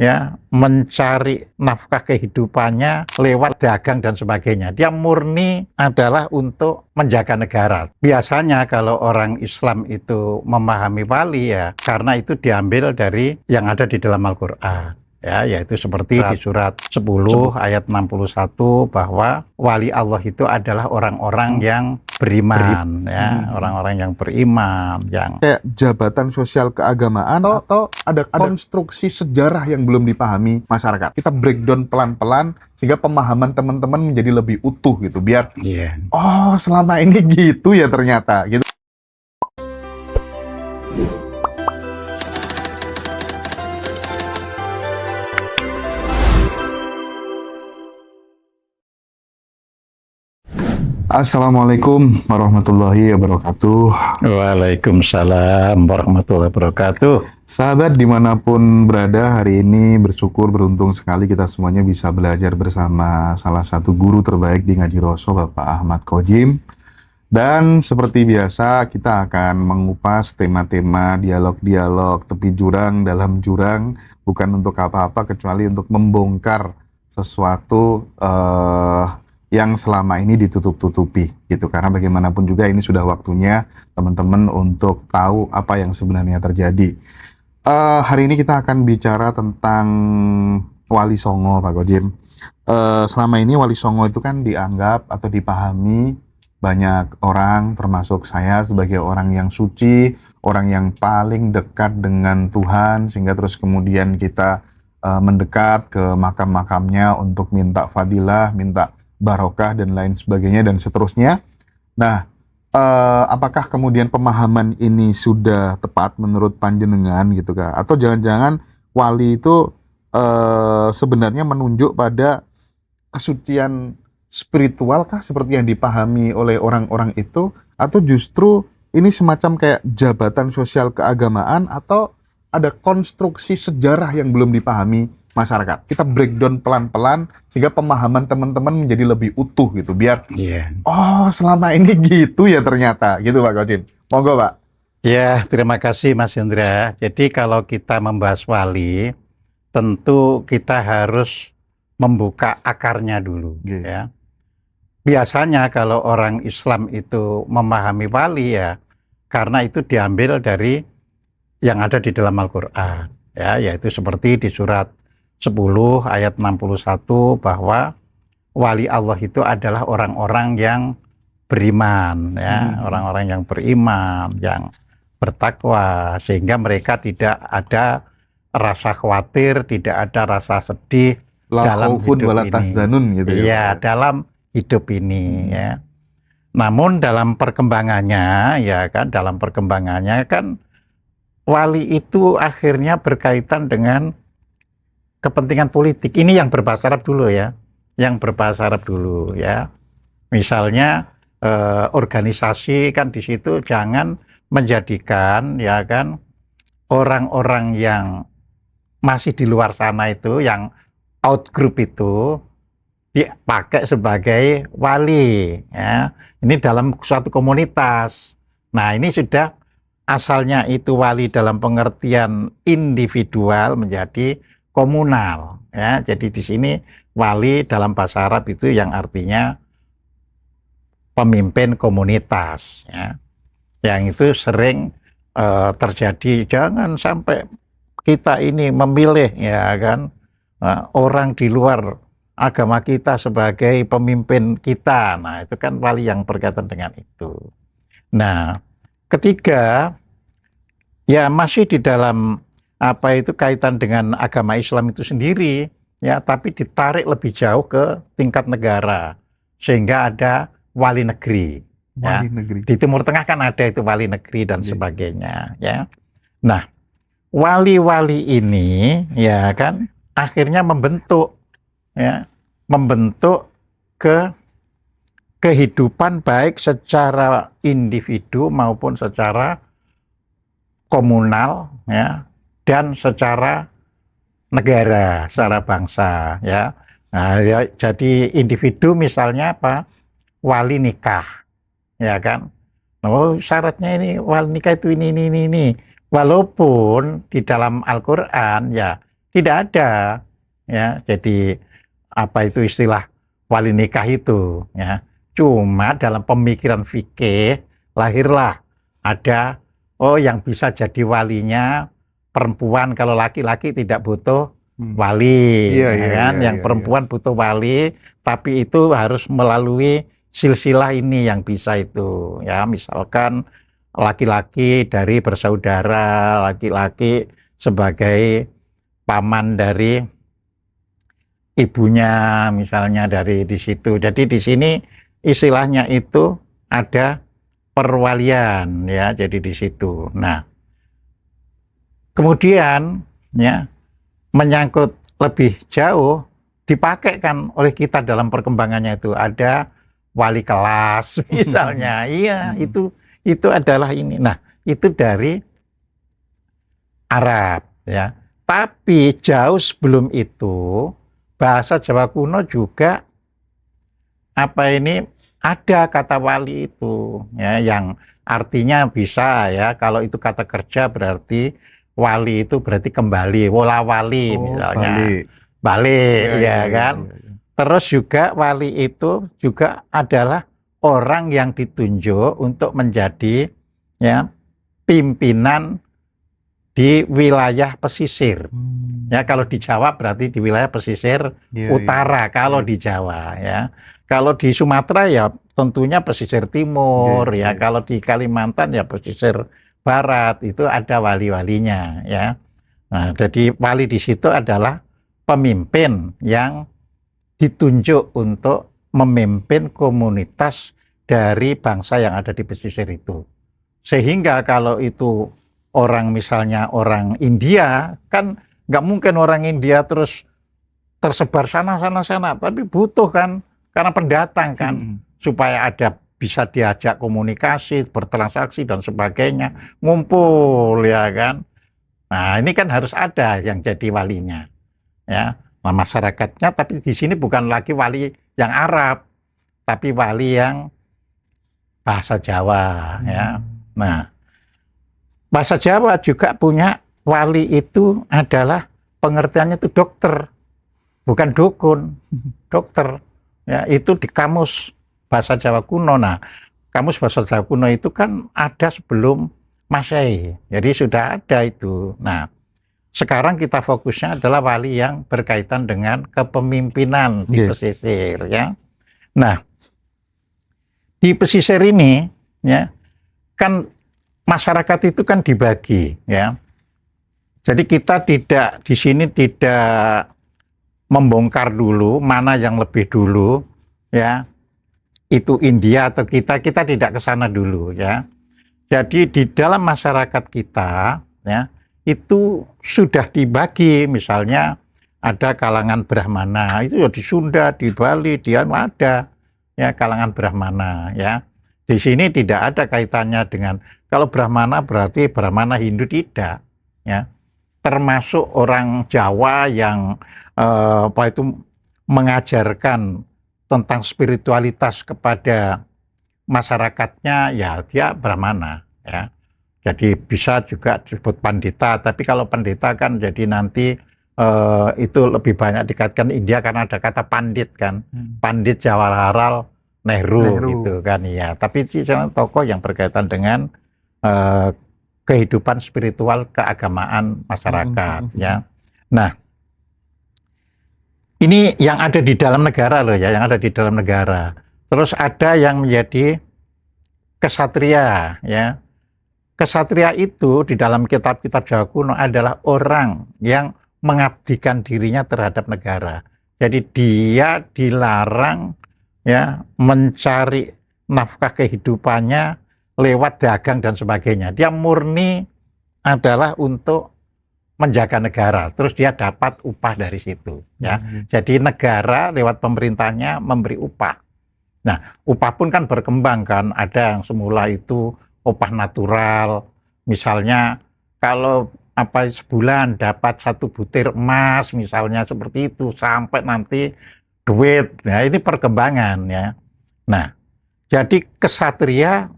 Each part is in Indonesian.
ya, mencari nafkah kehidupannya lewat dagang dan sebagainya. Dia murni adalah untuk menjaga negara. Biasanya kalau orang Islam itu memahami wali ya, karena itu diambil dari yang ada di dalam Al-Quran. Ya, yaitu seperti di surat 10 ayat 61 bahwa wali Allah itu adalah orang-orang yang beriman, ya, orang-orang yang beriman, yang kayak jabatan sosial keagamaan atau ada konstruksi sejarah yang belum dipahami masyarakat. Kita breakdown pelan-pelan sehingga pemahaman teman-teman menjadi lebih utuh gitu, biar oh selama ini gitu ya ternyata gitu. Assalamualaikum warahmatullahi wabarakatuh. Waalaikumsalam warahmatullahi wabarakatuh. Sahabat dimanapun berada, hari ini bersyukur beruntung sekali kita semuanya bisa belajar bersama salah satu guru terbaik di Ngaji Roso, Bapak Ahmad Khodim. Dan seperti biasa kita akan mengupas tema-tema dialog-dialog tepi jurang dalam jurang, bukan untuk apa-apa kecuali untuk membongkar sesuatu yang selama ini ditutup-tutupi gitu, karena bagaimanapun juga ini sudah waktunya teman-teman untuk tahu apa yang sebenarnya terjadi. Hari ini kita akan bicara tentang Wali Songo, Pak Khodim. Selama ini Wali Songo itu kan dianggap atau dipahami banyak orang, termasuk saya, sebagai orang yang suci, orang yang paling dekat dengan Tuhan, sehingga terus kemudian kita mendekat ke makam-makamnya untuk minta fadilah, minta barokah dan lain sebagainya dan seterusnya. Nah, apakah kemudian pemahaman ini sudah tepat menurut panjenengan gitu kah? Atau jangan-jangan wali itu sebenarnya menunjuk pada kesucian spiritual kah seperti yang dipahami oleh orang-orang itu? Atau justru ini semacam kayak jabatan sosial keagamaan atau ada konstruksi sejarah yang belum dipahami masyarakat? Kita breakdown pelan-pelan sehingga pemahaman teman-teman menjadi lebih utuh gitu, biar oh selama ini gitu ya ternyata gitu, Pak Khodim. Monggo, Pak. Ya, terima kasih Mas Indra. Jadi kalau kita membahas wali, tentu kita harus membuka akarnya dulu, ya. Biasanya kalau orang Islam itu memahami wali ya, karena itu diambil dari yang ada di dalam Al-Quran, ya, yaitu seperti di surat 10 ayat 61 bahwa wali Allah itu adalah orang-orang yang beriman, ya, orang-orang yang beriman, yang bertakwa, sehingga mereka tidak ada rasa khawatir, tidak ada rasa sedih dalam hidup ini. Gitu ya, dalam hidup ini, ya. Namun dalam perkembangannya, ya kan, dalam perkembangannya kan wali itu akhirnya berkaitan dengan kepentingan politik. Ini yang berbahasa Arab dulu ya, yang berbahasa Arab dulu ya. Misalnya organisasi kan di situ jangan menjadikan ya kan orang-orang yang masih di luar sana itu, yang out group itu dipakai sebagai wali ya. Ini dalam suatu komunitas. Nah, ini sudah asalnya itu wali dalam pengertian individual menjadi komunal ya. Jadi di sini wali dalam bahasa Arab itu yang artinya pemimpin komunitas ya. Yang itu sering terjadi, jangan sampai kita ini memilih ya kan orang di luar agama kita sebagai pemimpin kita. Nah, itu kan wali yang berkaitan dengan itu. Nah, ketiga ya masih di dalam apa itu kaitan dengan agama Islam itu sendiri ya, tapi ditarik lebih jauh ke tingkat negara sehingga ada wali negeri. Ya. Di Timur Tengah kan ada itu wali negeri dan sebagainya ya. Nah, wali-wali ini ya kan akhirnya membentuk ke kehidupan baik secara individu maupun secara komunal ya, dan secara negara, secara bangsa ya. Nah, ya, jadi individu misalnya apa? Wali nikah, ya kan? Oh, syaratnya ini wali nikah itu ini. Walaupun di dalam Al-Quran ya Tidak ada, ya. Jadi apa itu istilah wali nikah itu, ya. Cuma dalam pemikiran fikih lahirlah ada yang bisa jadi walinya perempuan, kalau laki-laki tidak butuh wali, Iya, ya iya, kan? iya, Yang iya, perempuan butuh wali, tapi itu harus melalui silsilah ini yang bisa itu, ya. Misalkan laki-laki dari bersaudara, laki-laki sebagai paman dari ibunya, misalnya dari di situ. Jadi di sini istilahnya itu ada perwalian, ya. Jadi di situ. Nah, kemudian ya menyangkut lebih jauh dipakai kan oleh kita dalam perkembangannya itu ada wali kelas misalnya. Iya, itu adalah ini. Nah, itu dari Arab, ya. Tapi jauh sebelum itu bahasa Jawa kuno juga ada kata wali itu, ya, yang artinya bisa, ya, kalau itu kata kerja berarti wali itu berarti kembali, wola wali misalnya, balik. balik, Iya, iya, ya iya, kan. iya, iya. Terus juga wali itu juga adalah orang yang ditunjuk untuk menjadi, ya, pimpinan di wilayah pesisir. Ya, kalau di Jawa berarti di wilayah pesisir Iya, utara, iya, kalau iya. di Jawa, ya. Kalau di Sumatera ya tentunya pesisir timur, Iya, ya. iya. Kalau di Kalimantan ya pesisir barat, itu ada wali-walinya, ya. Nah, jadi wali di situ adalah pemimpin yang ditunjuk untuk memimpin komunitas dari bangsa yang ada di pesisir itu. Sehingga kalau itu orang, misalnya orang India, kan nggak mungkin orang India terus tersebar sana, tapi butuh kan, karena pendatang kan, supaya ada bisa diajak komunikasi, bertransaksi dan sebagainya, ngumpul, ya kan. Nah, ini kan harus ada yang jadi walinya, ya. Nah, masyarakatnya, tapi di sini bukan lagi wali yang Arab, tapi wali yang bahasa Jawa, ya. Nah, bahasa Jawa juga punya wali itu adalah pengertiannya itu dokter, bukan dukun, dokter. Ya, itu di kamus bahasa Jawa kuno. Nah, kamus bahasa Jawa kuno itu kan ada sebelum Masehi, jadi sudah ada itu. Nah, sekarang kita fokusnya adalah wali yang berkaitan dengan kepemimpinan di pesisir, ya. Nah, di pesisir ini, ya, kan masyarakat itu kan dibagi, ya. Jadi kita tidak di sini tidak membongkar dulu mana yang lebih dulu, ya. Itu India atau kita tidak ke sana dulu, ya. Jadi di dalam masyarakat kita, ya, itu sudah dibagi, misalnya ada kalangan Brahmana, itu ya di Sunda, di Bali, ada, ya, kalangan Brahmana, ya. Di sini tidak ada kaitannya dengan, kalau Brahmana berarti Brahmana Hindu, tidak, ya. Termasuk orang Jawa yang mengajarkan tentang spiritualitas kepada masyarakatnya, ya dia Brahmana, ya. Jadi bisa juga disebut pandita, tapi kalau pandita kan jadi nanti itu lebih banyak dikaitkan India karena ada kata pandit kan, Pandit Jawaharlal Nehru gitu kan, ya. Tapi sih tokoh yang berkaitan dengan kehidupan spiritual keagamaan masyarakat, ya. Nah, ini yang ada di dalam negara loh, ya, yang ada di dalam negara. Terus ada yang menjadi kesatria, ya. Kesatria itu di dalam kitab-kitab Jawa kuno adalah orang yang mengabdikan dirinya terhadap negara. Jadi dia dilarang, ya, mencari nafkah kehidupannya lewat dagang dan sebagainya. Dia murni adalah untuk menjaga negara, terus dia dapat upah dari situ, ya. Jadi negara lewat pemerintahnya memberi upah. Nah, upah pun kan berkembang kan, ada yang semula itu upah natural, misalnya kalau sebulan dapat 1 butir emas, misalnya seperti itu, sampai nanti duit. Nah, ini perkembangan, ya. Nah, jadi kesatria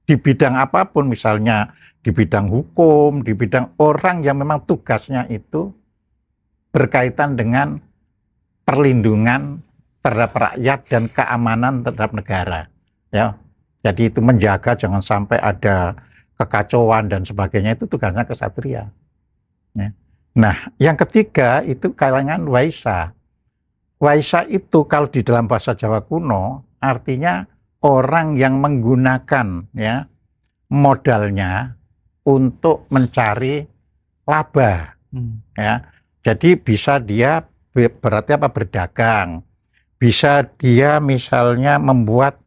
di bidang apapun, misalnya di bidang hukum, di bidang orang yang memang tugasnya itu berkaitan dengan perlindungan terhadap rakyat dan keamanan terhadap negara. Ya, jadi itu menjaga jangan sampai ada kekacauan dan sebagainya, itu tugasnya kesatria. Ya. Nah, yang ketiga itu kalangan waisa. Waisa itu kalau di dalam bahasa Jawa kuno artinya orang yang menggunakan ya modalnya untuk mencari laba. Ya, jadi bisa dia berarti apa, berdagang, bisa dia misalnya membuat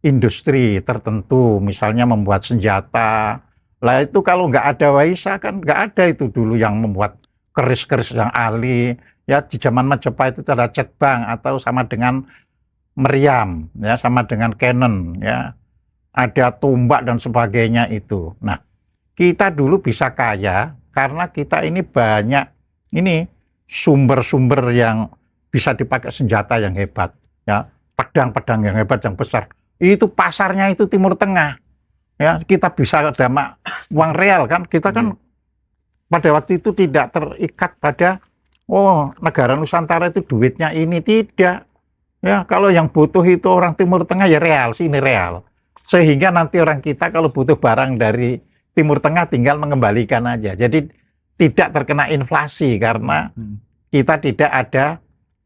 industri tertentu, misalnya membuat senjata. Lah itu kalau nggak ada waisa kan nggak ada itu dulu yang membuat keris-keris yang ahli. Ya di zaman Majapahit itu ada cetbang atau sama dengan meriam, ya sama dengan cannon, ya ada tombak dan sebagainya itu. Nah, kita dulu bisa kaya karena kita ini banyak ini sumber-sumber yang bisa dipakai senjata yang hebat, ya pedang-pedang yang hebat yang besar. Itu pasarnya itu Timur Tengah, ya kita bisa dapat uang real kan. Kita kan pada waktu itu tidak terikat pada negara Nusantara itu duitnya ini, tidak. Ya, kalau yang butuh itu orang Timur Tengah ya real, sini real. Sehingga nanti orang kita kalau butuh barang dari Timur Tengah tinggal mengembalikan aja. Jadi tidak terkena inflasi karena kita tidak ada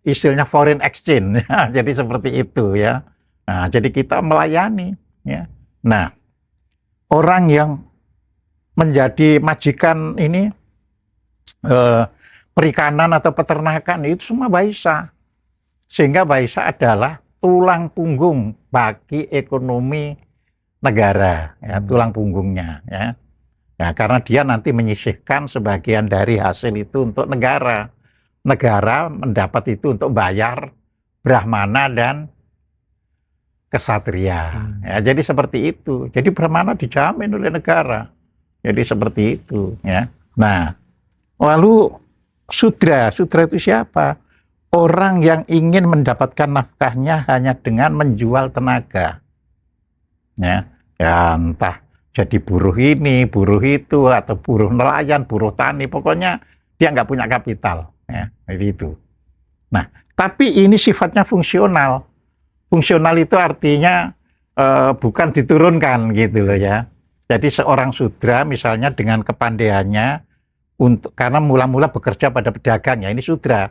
istilahnya foreign exchange. Jadi seperti itu ya. Nah, jadi kita melayani ya. Nah, orang yang menjadi majikan ini perikanan atau peternakan itu semua waisa. Sehingga waisa adalah tulang punggung bagi ekonomi negara, ya, tulang punggungnya. Ya. Nah, karena dia nanti menyisihkan sebagian dari hasil itu untuk negara. Negara mendapat itu untuk bayar brahmana dan kesatria. Ya, jadi seperti itu. Jadi brahmana dijamin oleh negara. Jadi seperti itu. Ya. Nah, lalu sudra itu siapa? Orang yang ingin mendapatkan nafkahnya hanya dengan menjual tenaga. Ya, entah jadi buruh ini, buruh itu, atau buruh nelayan, buruh tani, pokoknya dia nggak punya kapital. Ya, jadi itu. Nah, tapi ini sifatnya fungsional. Fungsional itu artinya bukan diturunkan gitu loh ya. Jadi seorang sudra misalnya dengan kepandaiannya karena mula-mula bekerja pada pedagang ya, ini sudra.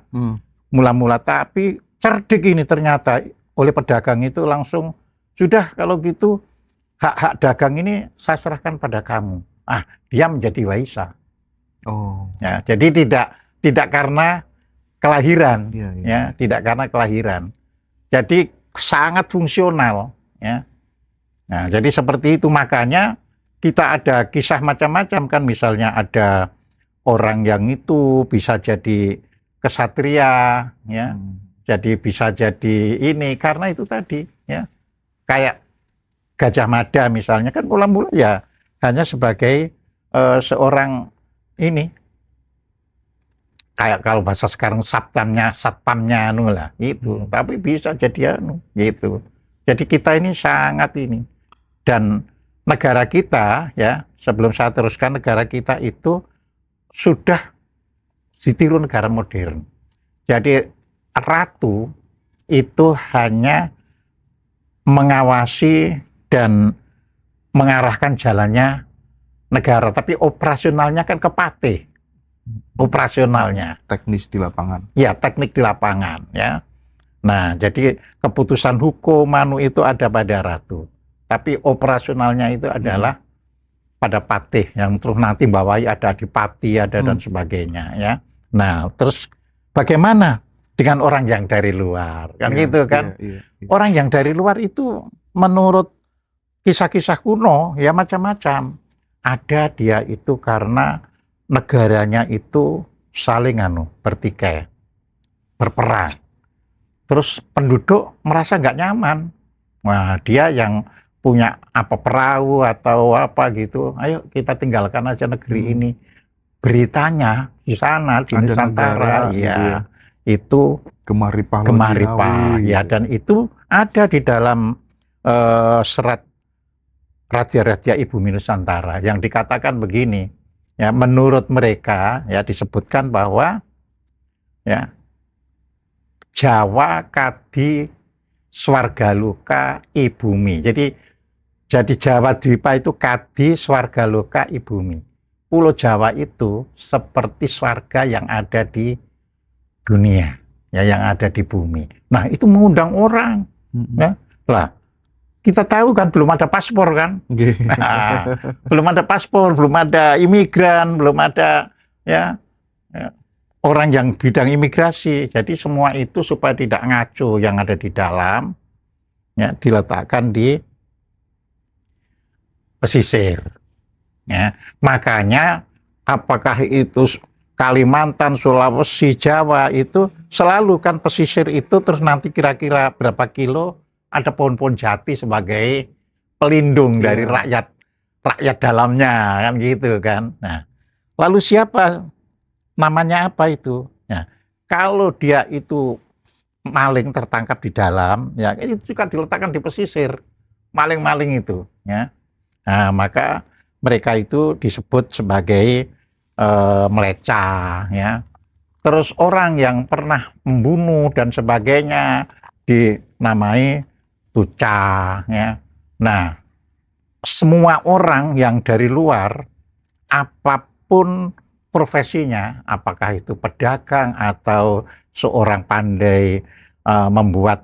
Mula-mula tapi cerdik ini ternyata oleh pedagang itu langsung sudah kalau gitu hak-hak dagang ini saya serahkan pada kamu. Dia menjadi waisa. Ya, jadi tidak karena kelahiran, ya, tidak karena kelahiran. Jadi sangat fungsional, ya. Nah, jadi seperti itu makanya kita ada kisah macam-macam kan, misalnya ada orang yang itu bisa jadi kesatria, ya, jadi bisa jadi ini karena itu tadi, ya, kayak Gajah Mada misalnya kan mula-mula ya hanya sebagai seorang ini kayak kalau bahasa sekarang satpamnya lah itu, tapi bisa jadi gitu. Jadi kita ini sangat ini, dan negara kita ya, sebelum saya teruskan, negara kita itu sudah ditiru negara modern. Jadi ratu itu hanya mengawasi dan mengarahkan jalannya negara, tapi operasionalnya kan ke patih. Operasionalnya. Teknis di lapangan. Ya, teknik di lapangan ya. Nah, jadi keputusan hukum itu ada pada ratu. Tapi operasionalnya itu adalah pada patih yang terus nanti bawahnya ada adipati, ada dan sebagainya ya. Nah, terus bagaimana dengan orang yang dari luar? Kan gitu kan. Orang yang dari luar itu menurut kisah-kisah kuno ya macam-macam. Ada dia itu karena negaranya itu saling bertikai, berperang. Terus penduduk merasa nggak nyaman. Nah, dia yang punya apa perahu atau apa gitu, ayo kita tinggalkan aja negeri ini. Beritanya di sana di Nusantara, ya, itu Gemaripah, ya, dan itu ada di dalam serat Raja-Raja Ibumi Nusantara yang dikatakan begini, ya, menurut mereka ya disebutkan bahwa ya. Jawa kadi swargaloka ibumi. Jadi Jawa Dwipa itu kadi swargaloka ibumi. Pulau Jawa itu seperti swarga yang ada di dunia, ya, yang ada di bumi. Nah, itu mengundang orang. Ya. Lah, kita tahu kan belum ada paspor kan? Nah, belum ada paspor, belum ada imigran, belum ada ya orang yang bidang imigrasi. Jadi semua itu supaya tidak ngaco yang ada di dalam, ya, diletakkan di pesisir. Ya. Makanya apakah itu Kalimantan, Sulawesi, Jawa itu selalu kan pesisir itu terus nanti kira-kira berapa kilo ada pohon-pohon jati sebagai pelindung dari rakyat dalamnya kan gitu kan. Nah, lalu siapa namanya apa itu? Ya, kalau dia itu maling tertangkap di dalam, ya itu juga diletakkan di pesisir maling-maling itu, ya. Nah, maka mereka itu disebut sebagai melecah, ya. Terus orang yang pernah membunuh dan sebagainya dinamai tuca, ya. Nah, semua orang yang dari luar, apapun profesinya, apakah itu pedagang atau seorang pandai membuat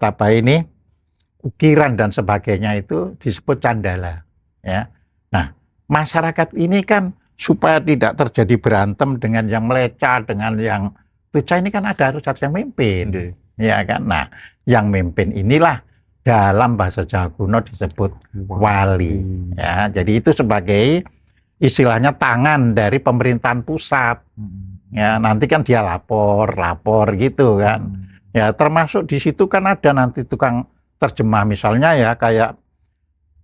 ukiran dan sebagainya, itu disebut candala, ya. Nah, masyarakat ini kan supaya tidak terjadi berantem dengan yang melecah, dengan yang tuca, ini kan harus ada yang mimpin, ya kan. Nah, yang mimpin inilah dalam bahasa Jawa kuno disebut wali, ya. Jadi itu sebagai istilahnya tangan dari pemerintahan pusat, ya. Nanti kan dia lapor gitu kan, ya. Termasuk di situ kan ada nanti tukang terjemah, misalnya ya kayak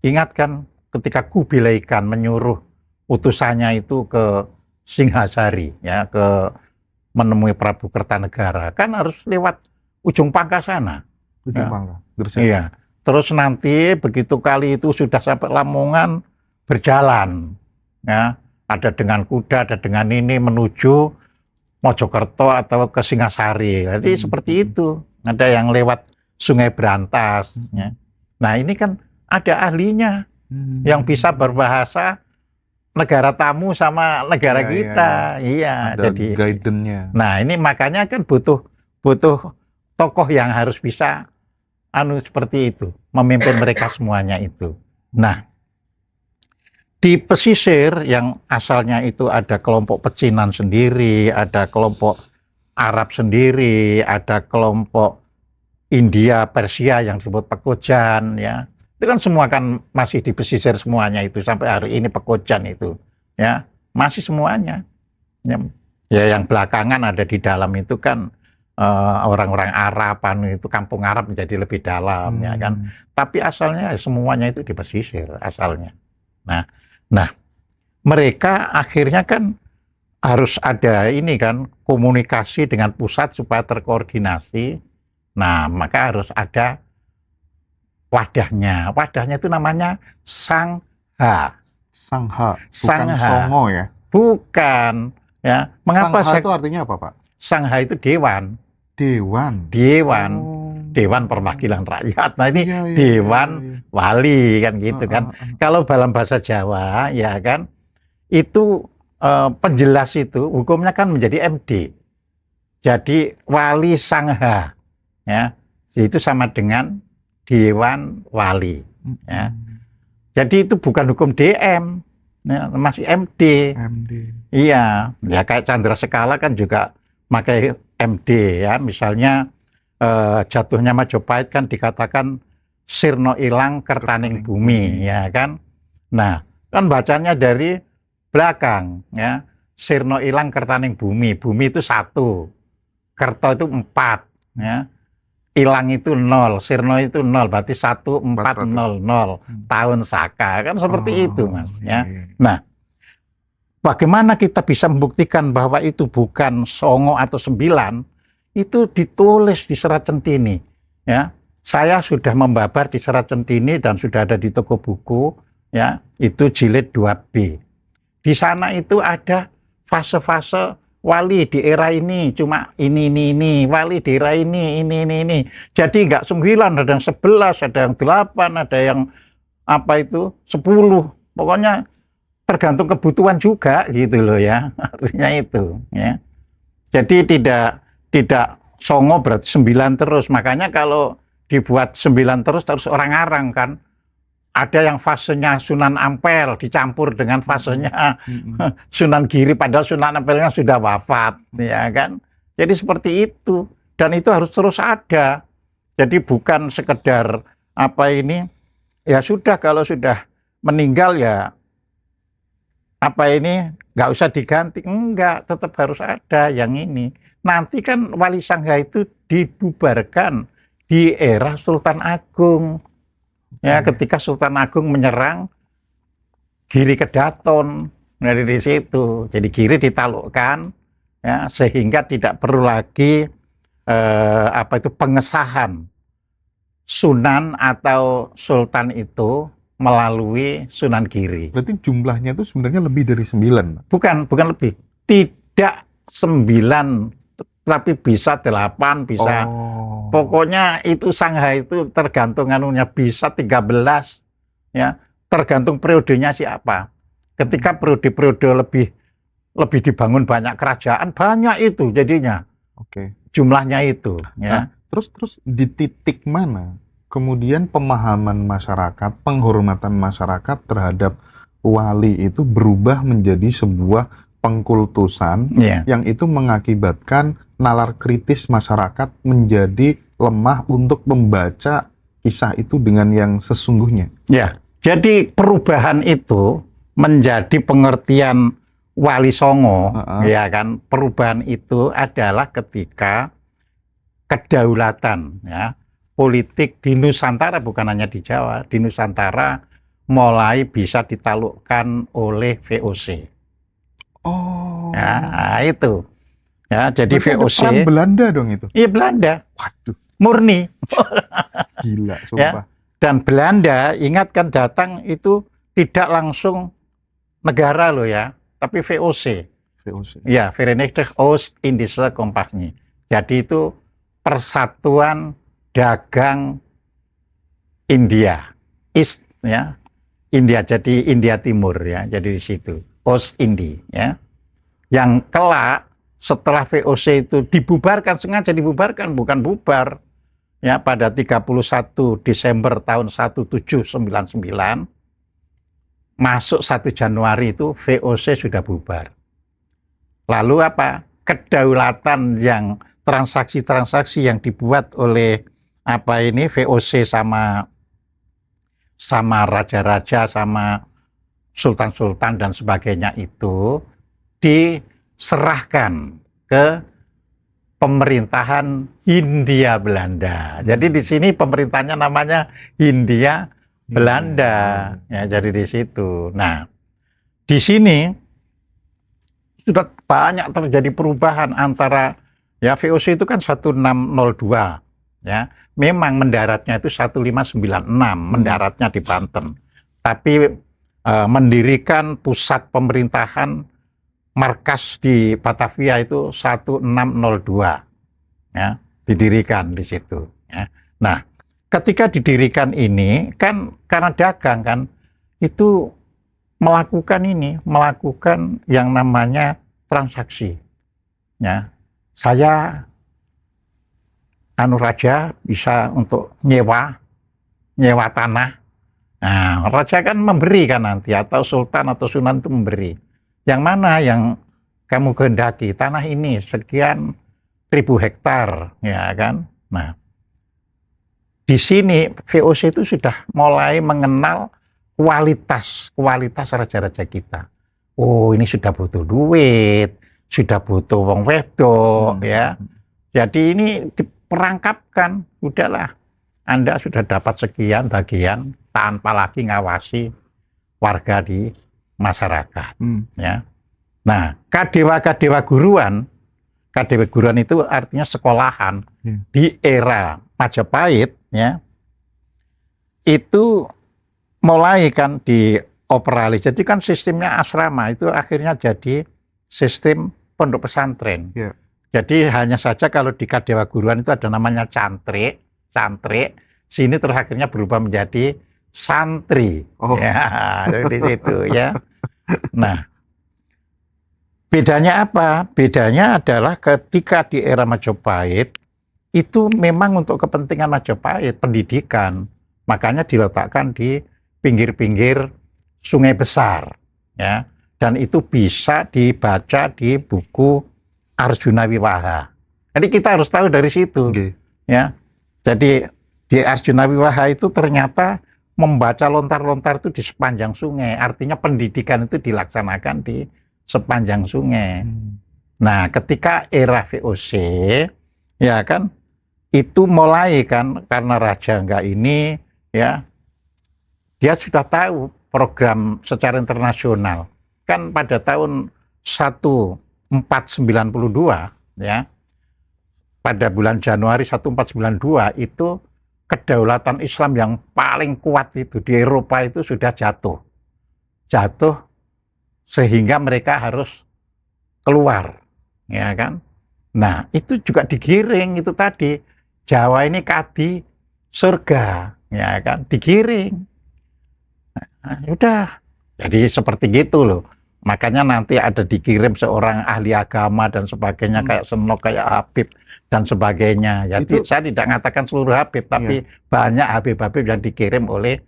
ingat kan ketika Kubilai Khan menyuruh utusannya itu ke Singhasari, ya, ke menemui Prabu Kertanegara, kan harus lewat ujung Pangka sana. Ujung Ya. Pangka. Iya. Terus nanti begitu kali itu sudah sampai Lamongan, berjalan, ya, ada dengan kuda, ada dengan ini menuju Mojokerto atau ke Singhasari. Jadi seperti itu. Ada yang lewat Sungai Berantas, ya. Nah, ini kan ada ahlinya yang bisa berbahasa negara tamu sama negara kita. Iya, ada jadi guidance-nya. Nah, ini makanya kan butuh tokoh yang harus bisa seperti itu, memimpin mereka semuanya itu. Nah, di pesisir yang asalnya itu ada kelompok pecinan sendiri, ada kelompok Arab sendiri, ada kelompok India, Persia yang disebut Pekojan, ya. Itu kan semua kan masih di pesisir semuanya itu sampai hari ini Pekojan itu, ya, masih semuanya. Ya, yang belakangan ada di dalam itu kan orang-orang Arab, itu kampung Arab menjadi lebih dalam, ya kan. Tapi asalnya semuanya itu di pesisir asalnya. Nah, mereka akhirnya kan harus ada ini kan komunikasi dengan pusat supaya terkoordinasi. Nah, maka harus ada wadahnya. Wadahnya itu namanya Sangha. Sangha, bukan Sangha. Songo ya? Bukan. Ya, mengapa Sangha itu artinya apa, Pak? Sangha itu dewan. Dewan. Dewan perwakilan rakyat. Nah, ini dewan wali kan gitu kan. Kalau dalam bahasa Jawa ya kan itu penjelas itu hukumnya kan menjadi MD. Jadi wali Sangha, ya. Itu sama dengan dewan wali, ya. Jadi itu bukan hukum DM, ya, masih MD. Iya, ya kayak Chandrasekala kan juga pakai MD, ya. Misalnya jatuhnya Majapahit kan dikatakan sirno ilang kertaning bumi, ya kan. Nah, kan bacanya dari belakang, ya. Sirno ilang kertaning bumi. Bumi itu 1, kerto itu 4, ya. Ilang itu 0, sirno itu 0, berarti 1400 tahun Saka, kan seperti itu, Mas, ya. Nah, bagaimana kita bisa membuktikan bahwa itu bukan Songo atau 9? Itu ditulis di Serat Centini, ya. Saya sudah membabar di Serat Centini dan sudah ada di toko buku, ya. Itu jilid 2B. Di sana itu ada fase-fase wali di era ini cuma ini, wali di era ini. Jadi nggak 9, ada yang 11, ada yang 8, ada yang apa itu 10. Pokoknya tergantung kebutuhan juga gitu loh ya. Artinya itu ya. Jadi tidak songo berarti 9 terus. Makanya kalau dibuat 9 terus orang ngarang kan. Ada yang fasenya Sunan Ampel dicampur dengan fasenya Sunan Giri, padahal Sunan Ampelnya sudah wafat, ya kan? Jadi seperti itu, dan itu harus terus ada. Jadi bukan sekedar apa ini, ya sudah kalau sudah meninggal ya apa ini nggak usah diganti, enggak, tetap harus ada yang ini. Nanti kan Wali Sangga itu dibubarkan di era Sultan Agung. Ya, ketika Sultan Agung menyerang Giri Kedaton dari di situ, jadi Giri ditaklukkan, ya, sehingga tidak perlu lagi apa itu pengesahan Sunan atau Sultan itu melalui Sunan Giri. Berarti jumlahnya itu sebenarnya lebih dari 9. Bukan lebih, tidak 9, tapi bisa 8, bisa. Pokoknya itu Sangha itu tergantung anunya, bisa 13, ya, tergantung periodenya siapa. Ketika periode-periode lebih dibangun banyak kerajaan, banyak itu jadinya. Jumlahnya itu, ya. Nah, terus di titik mana kemudian pemahaman masyarakat, penghormatan masyarakat terhadap wali itu berubah menjadi sebuah pengkultusan yang itu mengakibatkan nalar kritis masyarakat menjadi lemah untuk membaca kisah itu dengan yang sesungguhnya. Ya, jadi perubahan itu menjadi pengertian Wali Songo, ya kan? Perubahan itu adalah ketika kedaulatan, ya, politik di Nusantara, bukan hanya di Jawa, di Nusantara mulai bisa ditaklukkan oleh VOC. Ya, itu. Ya, jadi berarti VOC. Ada peran Belanda dong itu? Iya, Belanda. Waduh. Murni. Gila, sumpah. Ya, dan Belanda, ingatkan datang itu tidak langsung negara loh ya, tapi VOC. Ya, Verenigde Oost-Indische Compagnie. Jadi itu Persatuan Dagang India. East, ya. India, jadi India Timur ya, jadi di situ. Oost-Indie, ya. Yang kelak setelah VOC itu dibubarkan, sengaja dibubarkan, bukan bubar. Ya, pada 31 Desember tahun 1799, masuk 1 Januari itu VOC sudah bubar. Lalu apa? Kedaulatan yang transaksi-transaksi yang dibuat oleh apa ini VOC sama raja-raja, sama sultan-sultan dan sebagainya itu diserahkan ke pemerintahan Hindia Belanda. Jadi di sini pemerintahnya namanya Hindia Belanda. Ya, jadi di situ. Nah, di sini sudah banyak terjadi perubahan antara ya VOC itu kan 1602 ya. Memang mendaratnya itu 1596, mendaratnya di Banten. Tapi mendirikan pusat pemerintahan markas di Batavia itu 1602 ya, didirikan di situ ya. Nah, ketika didirikan ini kan karena dagang kan itu melakukan yang namanya transaksi ya. Saya raja bisa untuk nyewa tanah. Nah, raja kan memberi kan nanti, atau sultan atau sunan itu memberi. Yang mana yang kamu kehendaki, tanah ini sekian ribu hektar, ya kan? Nah, di sini VOC itu sudah mulai mengenal kualitas raja-raja kita. Oh, ini sudah butuh duit, sudah butuh wong wedok, ya. Jadi ini diperangkapkan, udahlah, Anda sudah dapat sekian bagian tanpa lagi ngawasi warga di masyarakat, ya. Nah, kadewa guruan itu artinya sekolahan di era Majapahit, ya. Itu mulai kan dioperalis. Jadi kan sistemnya asrama itu akhirnya jadi sistem pondok pesantren. Ya. Jadi hanya saja kalau di Kadewa Guruan itu ada namanya cantrik, sini terus akhirnya berubah menjadi santri. Oh. Ya, di situ ya. Nah, bedanya apa? Bedanya adalah ketika di era Majapahit itu memang untuk kepentingan Majapahit, pendidikan. Makanya diletakkan di pinggir-pinggir sungai besar, ya. Dan itu bisa dibaca di buku Arjuna Wiwaha. Jadi kita harus tahu dari situ, ya. Jadi di Arjuna Wiwaha itu ternyata membaca lontar-lontar itu di sepanjang sungai. Artinya pendidikan itu dilaksanakan di sepanjang sungai. Nah, ketika era VOC, ya kan, itu mulai kan karena Raja Enggak ini, ya, dia sudah tahu program secara internasional. Kan pada tahun 1492, ya, pada bulan Januari 1492 itu kedaulatan Islam yang paling kuat itu di Eropa itu sudah jatuh sehingga mereka harus keluar, ya kan. Nah, itu juga digiring itu tadi, Jawa ini kadi surga, ya kan, digiring. Nah, udah, jadi seperti gitu loh. Makanya nanti ada dikirim seorang ahli agama dan sebagainya, kayak Senok, kayak Habib dan sebagainya. Jadi saya tidak mengatakan seluruh Habib, tapi banyak Habib-Habib yang dikirim oleh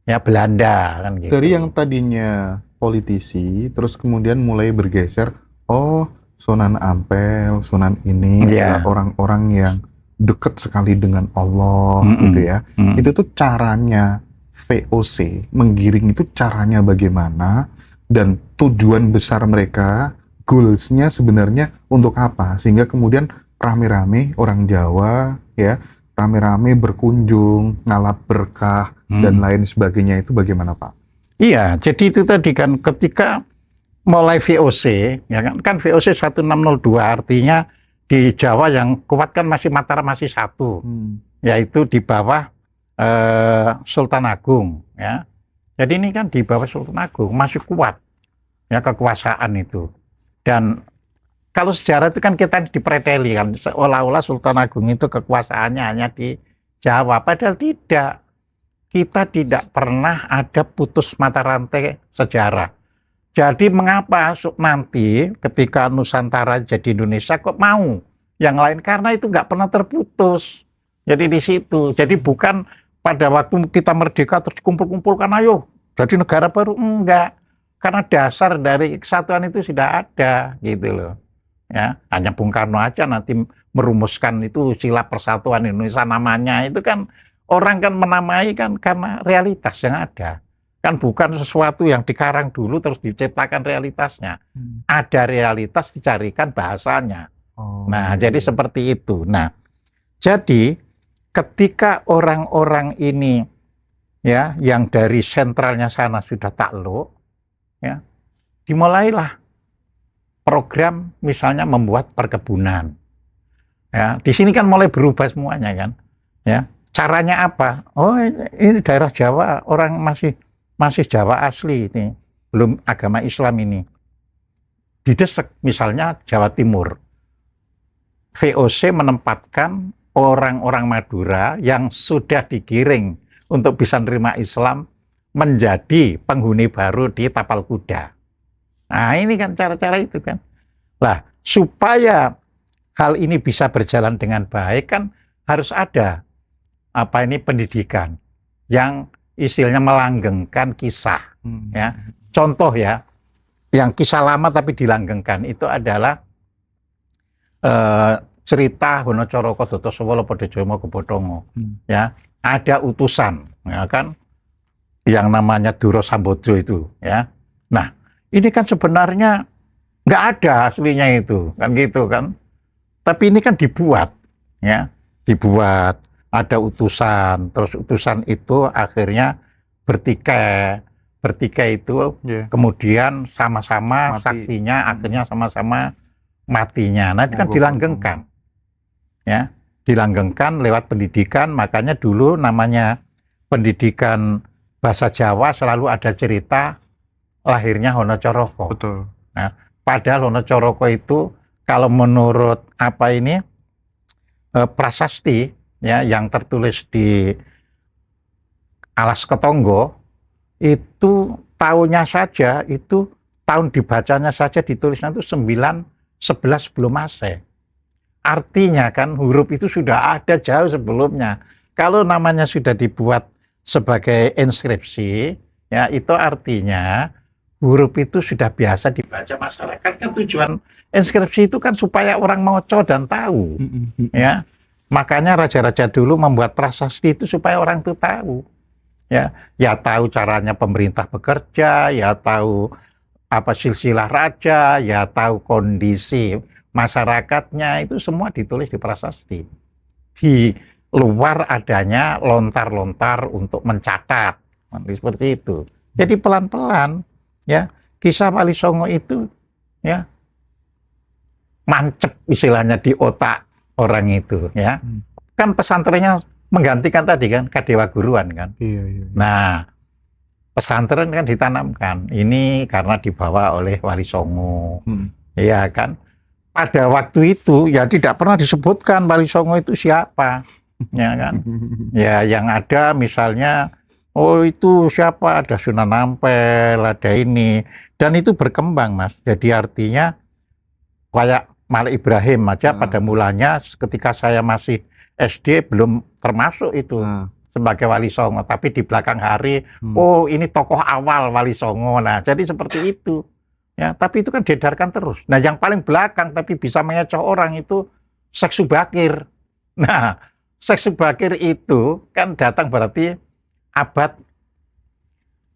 ya Belanda kan gitu. Dari yang tadinya politisi, terus kemudian mulai bergeser, oh Sunan Ampel, Sunan ini adalah orang-orang yang dekat sekali dengan Allah, gitu ya. Itu tuh caranya VOC menggiring itu caranya bagaimana, dan tujuan besar mereka, goals-nya sebenarnya untuk apa, sehingga kemudian rame-rame orang Jawa ya rame-rame berkunjung, ngalap berkah dan lain sebagainya, itu bagaimana Pak? Iya, jadi itu tadi kan ketika mulai VOC, ya kan VOC 1602 artinya di Jawa yang kuat kan masih Mataram masih satu, yaitu di bawah Sultan Agung, ya. Jadi ini kan di bawah Sultan Agung masih kuat ya kekuasaan itu. Dan kalau sejarah itu kan kita dipreteli kan seolah-olah Sultan Agung itu kekuasaannya hanya di Jawa, padahal tidak. Kita tidak pernah ada putus mata rantai sejarah. Jadi mengapa nanti ketika Nusantara jadi Indonesia kok mau yang lain? Karena itu nggak pernah terputus. Jadi di situ. Jadi bukan pada waktu kita merdeka terus kumpul-kumpulkan ayo jadi negara baru, enggak. Karena dasar dari kesatuan itu sudah ada gitu loh. Ya, hanya Bung Karno aja nanti merumuskan itu sila persatuan Indonesia namanya, itu kan orang kan menamai kan karena realitas yang ada. Kan bukan sesuatu yang dikarang dulu terus diciptakan realitasnya. Ada realitas dicarikan bahasanya. Nah, jadi seperti itu. Nah, jadi ketika orang-orang ini ya yang dari sentralnya sana sudah takluk, ya, dimulailah program misalnya membuat perkebunan. Ya, di sini kan mulai berubah semuanya kan. Ya, caranya apa? Oh, ini daerah Jawa, orang masih Jawa asli ini, belum agama Islam ini. Didesek misalnya Jawa Timur. VOC menempatkan orang-orang Madura yang sudah digiring untuk bisa menerima Islam menjadi penghuni baru di Tapal Kuda. Nah, ini kan cara-cara itu kan. Lah, supaya hal ini bisa berjalan dengan baik kan harus ada pendidikan yang istilahnya melanggengkan kisah. Ya. Contoh ya, yang kisah lama tapi dilanggengkan itu adalah cerita Honocoroko Dotosowo Lopodojomo Kebotongo. Ya, ada utusan, ya kan, yang namanya Duro Sambodro itu, ya. Nah, ini kan sebenarnya nggak ada aslinya itu, kan gitu kan. Tapi ini kan dibuat, ya, dibuat. Ada utusan, terus utusan itu akhirnya bertikai itu, kemudian sama-sama saktinya, akhirnya sama-sama matinya. Nah, itu kan dilanggengkan, ya, dilanggengkan lewat pendidikan. Makanya dulu namanya pendidikan bahasa Jawa selalu ada cerita lahirnya Honocoroko. Betul. Nah, Padahal Wonocoroko itu kalau menurut prasasti ya yang tertulis di Alas Ketonggo itu tahunnya saja itu tahun dibacanya saja ditulisnya itu 911 sebelum Masehi. Artinya kan huruf itu sudah ada jauh sebelumnya. Kalau namanya sudah dibuat sebagai inskripsi, ya itu artinya huruf itu sudah biasa dibaca masyarakat. Kan tujuan inskripsi itu kan supaya orang moco dan tahu, ya. Makanya raja-raja dulu membuat prasasti itu supaya orang itu tahu, ya tahu caranya pemerintah bekerja, ya tahu apa silsilah raja, ya tahu kondisi masyarakatnya, itu semua ditulis di prasasti. Di luar adanya lontar-lontar untuk mencatat, seperti itu. Jadi pelan-pelan, ya kisah Wali Songo itu, ya mancep istilahnya di otak orang itu, ya. Kan pesantrennya menggantikan tadi kan Kadewa Guruan kan. Iya. Nah, pesantren kan ditanamkan. Ini karena dibawa oleh Wali Songo, ya kan. Pada waktu itu ya tidak pernah disebutkan Wali Songo itu siapa, ya kan. Ya yang ada misalnya, oh itu siapa, ada Sunan Ampel, ada ini, dan itu berkembang Mas. Jadi artinya kayak Malik Ibrahim aja pada mulanya ketika saya masih SD belum termasuk itu sebagai Wali Songo, tapi di belakang hari, oh ini tokoh awal Wali Songo. Nah, jadi seperti itu. Ya, tapi itu kan diedarkan terus. Nah, yang paling belakang tapi bisa mengecoh orang itu Syekh Subakir. Nah, Syekh Subakir itu kan datang berarti abad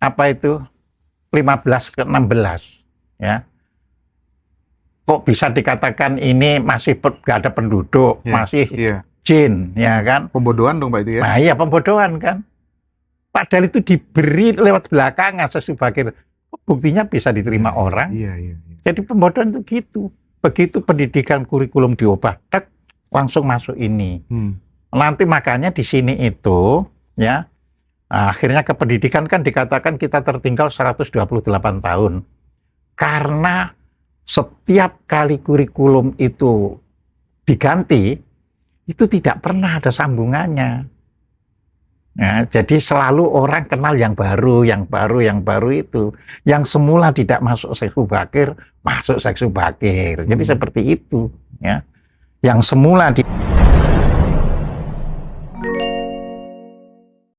15 ke 16, ya. Kok bisa dikatakan ini masih gak ada penduduk, masih jin, ya kan? Pembodohan dong Pak itu ya? Nah iya pembodohan kan. Padahal itu diberi lewat belakangnya Syekh Subakir. Buktinya bisa diterima orang. Iya. Jadi pembodohan itu gitu. Begitu pendidikan kurikulum diubah, langsung masuk ini. Nanti makanya di sini itu, ya, akhirnya kependidikan kan dikatakan kita tertinggal 128 tahun. Karena setiap kali kurikulum itu diganti, itu tidak pernah ada sambungannya. Ya, jadi selalu orang kenal yang baru itu. Yang semula tidak masuk Syekh Subakir, masuk Syekh Subakir. Jadi seperti itu. Ya. Yang semula di